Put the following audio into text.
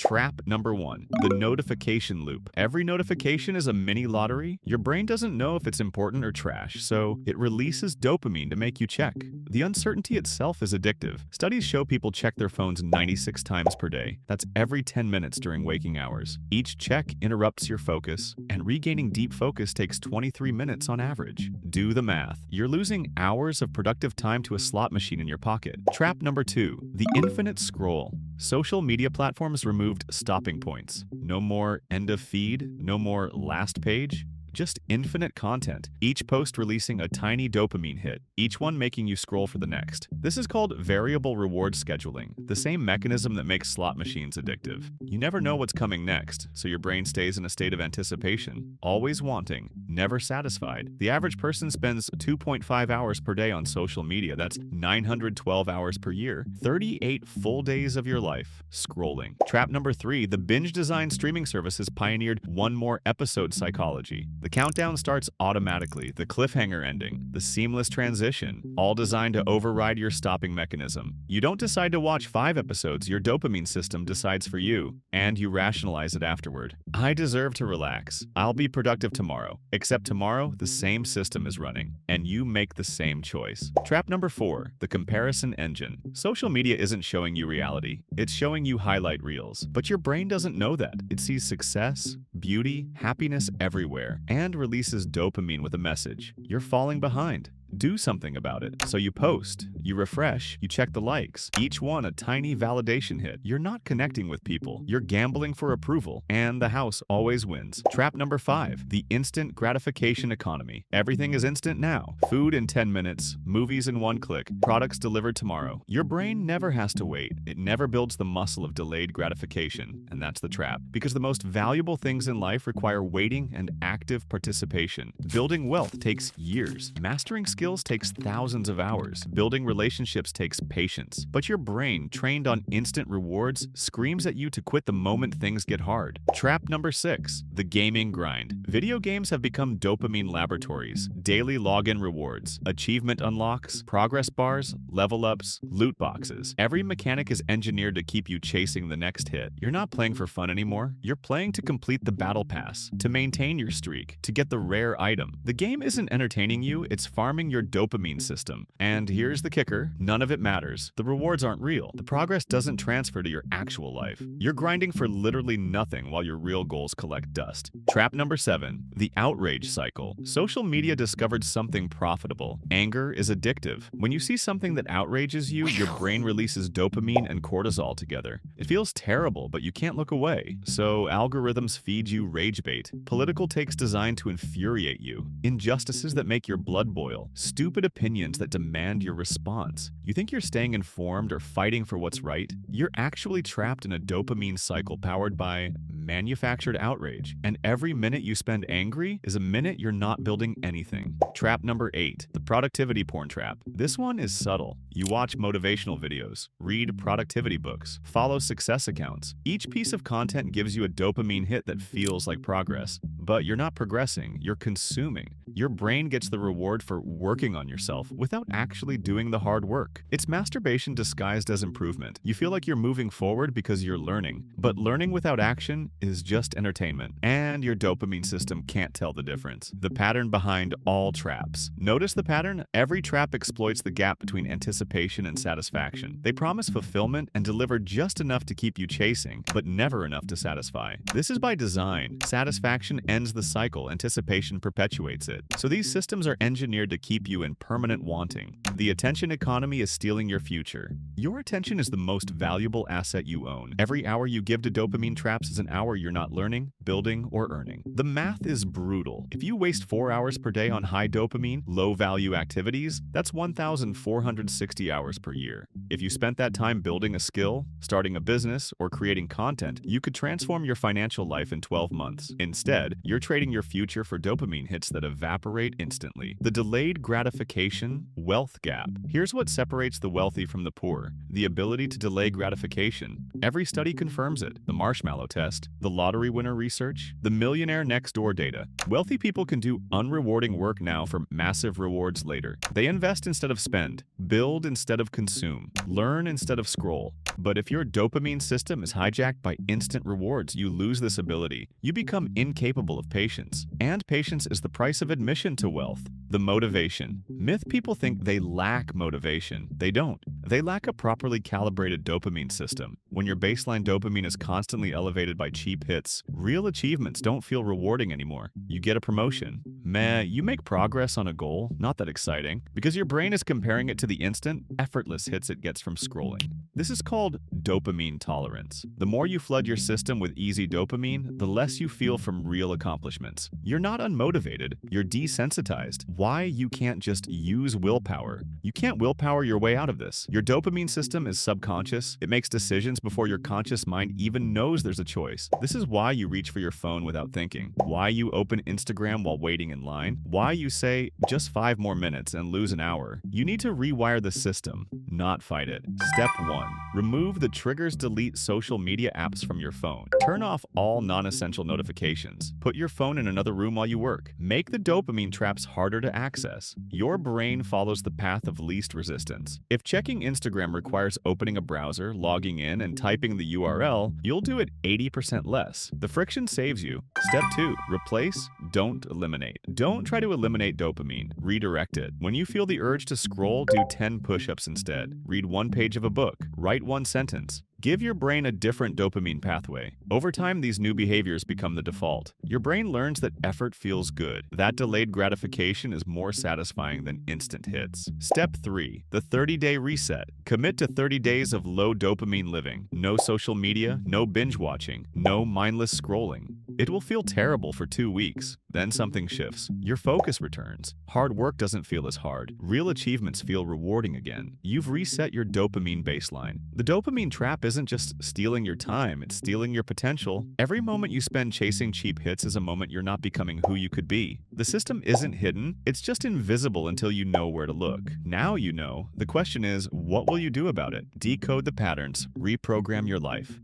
Trap number 1, the notification loop. Every notification is a mini lottery. Your brain doesn't know if it's important or trash, so it releases dopamine to make you check. The uncertainty itself is addictive. Studies show people check their phones 96 times per day. That's every 10 minutes during waking hours. Each check interrupts your focus, and regaining deep focus takes 23 minutes on average. Do the math. You're losing hours of productive time to a slot machine in your pocket. Trap number 2, the infinite scroll. Social media platforms removed stopping points. No more end of feed, no more last page. Just infinite content, each post releasing a tiny dopamine hit, each one making you scroll for the next. This is called variable reward scheduling, the same mechanism that makes slot machines addictive. You never know what's coming next, so your brain stays in a state of anticipation, always wanting, never satisfied. The average person spends 2.5 hours per day on social media. That's 912 hours per year, 38 full days of your life scrolling. Trap number 3, the binge-designed streaming services pioneered one more episode psychology. The countdown starts automatically, the cliffhanger ending, the seamless transition, all designed to override your stopping mechanism. You don't decide to watch 5 episodes, your dopamine system decides for you, and you rationalize it afterward. I deserve to relax. I'll be productive tomorrow. Except tomorrow, the same system is running, and you make the same choice. Trap number 4, the comparison engine. Social media isn't showing you reality, it's showing you highlight reels. But your brain doesn't know that. It sees success, beauty, happiness everywhere, and releases dopamine with a message. You're falling behind. Do something about it. So you post, you refresh, you check the likes, each one a tiny validation hit. You're not connecting with people. You're gambling for approval, and the house always wins. Trap number 5, the instant gratification economy. Everything is instant now. Food in 10 minutes, movies in 1 click, products delivered tomorrow. Your brain never has to wait. It never builds the muscle of delayed gratification, and that's the trap. Because the most valuable things in life require waiting and active participation. Building wealth takes years. Mastering skills takes thousands of hours. Building relationships takes patience. But your brain, trained on instant rewards, screams at you to quit the moment things get hard. Trap number 6, the gaming grind. Video games have become dopamine laboratories. Daily login rewards, achievement unlocks, progress bars, level ups, loot boxes. Every mechanic is engineered to keep you chasing the next hit. You're not playing for fun anymore. You're playing to complete the battle pass, to maintain your streak, to get the rare item. The game isn't entertaining you, it's farming your dopamine system. And here's the kicker, none of it matters. The rewards aren't real. The progress doesn't transfer to your actual life. You're grinding for literally nothing while your real goals collect dust. Trap number 7, the outrage cycle. Social media discovered something profitable. Anger is addictive. When you see something that outrages you, your brain releases dopamine and cortisol together. It feels terrible, but you can't look away. So algorithms feed you rage bait, political takes designed to infuriate you, injustices that make your blood boil, stupid opinions that demand your response. You think you're staying informed or fighting for what's right? You're actually trapped in a dopamine cycle powered by manufactured outrage. And every minute you spend angry is a minute you're not building anything. Trap number 8, the productivity porn trap. This one is subtle. You watch motivational videos, read productivity books, follow success accounts. Each piece of content gives you a dopamine hit that feels like progress. But you're not progressing, you're consuming. Your brain gets the reward for working on yourself without actually doing the hard work. It's masturbation disguised as improvement. You feel like you're moving forward because you're learning, but learning without action is just entertainment, and your dopamine system can't tell the difference. The pattern behind all traps. Notice the pattern? Every trap exploits the gap between anticipation and satisfaction. They promise fulfillment and deliver just enough to keep you chasing, but never enough to satisfy. This is by design. Satisfaction ends the cycle, anticipation perpetuates it. So these systems are engineered to keep you in permanent wanting. The attention economy is stealing your future. Your attention is the most valuable asset you own. Every hour you give to dopamine traps is an hour you're not learning, building, or earning. The math is brutal. If you waste 4 hours per day on high dopamine, low-value activities, that's 1,460 hours per year. If you spent that time building a skill, starting a business, or creating content, you could transform your financial life in 12 months. Instead, you're trading your future for dopamine hits that evaporate instantly. The delayed gratification wealth gap. Here's what separates the wealthy from the poor: the ability to delay gratification. Every study confirms it. The marshmallow test, the lottery winner research, the millionaire next door data. Wealthy people can do unrewarding work now for massive rewards later. They invest instead of spend, build instead of consume, learn instead of scroll. But if your dopamine system is hijacked by instant rewards, you lose this ability. You become incapable of patience. And patience is the price of admission to wealth. The motivation. Myth people think they lack motivation. They don't. They lack a properly calibrated dopamine system. When your baseline dopamine is constantly elevated by cheap hits, real achievements don't feel rewarding anymore. You get a promotion. Meh, you make progress on a goal, not that exciting, because your brain is comparing it to the instant, effortless hits it gets from scrolling. This is called dopamine tolerance. The more you flood your system with easy dopamine, the less you feel from real accomplishments. You're not unmotivated, you're desensitized. Why you can't just use willpower? You can't willpower your way out of this. Your dopamine system is subconscious. It makes decisions before your conscious mind even knows there's a choice. This is why you reach for your phone without thinking. Why you open Instagram while waiting in line. Why you say, just 5 more minutes and lose an hour. You need to rewire the system, not fight it. Step 1. Remove the triggers. Delete social media apps from your phone. Turn off all non-essential notifications. Put your phone in another room while you work. Make the dopamine traps harder to access. Your brain follows the path of least resistance. If checking Instagram requires opening a browser, logging in, and typing the URL, you'll do it 80% less. The friction saves you. Step 2. Replace, don't eliminate. Don't try to eliminate dopamine. Redirect it. When you feel the urge to scroll, do 10 push-ups instead. Read 1 page of a book. Write 1 sentence. Give your brain a different dopamine pathway. Over time, these new behaviors become the default. Your brain learns that effort feels good. That delayed gratification is more satisfying than instant hits. Step 3. The 30-day reset. Commit to 30 days of low dopamine living. No social media, no binge watching, no mindless scrolling. It will feel terrible for 2 weeks. Then something shifts. Your focus returns. Hard work doesn't feel as hard. Real achievements feel rewarding again. You've reset your dopamine baseline. The dopamine trap isn't just stealing your time, it's stealing your potential. Every moment you spend chasing cheap hits is a moment you're not becoming who you could be. The system isn't hidden, it's just invisible until you know where to look. Now you know. The question is, what will you do about it? Decode the patterns, reprogram your life.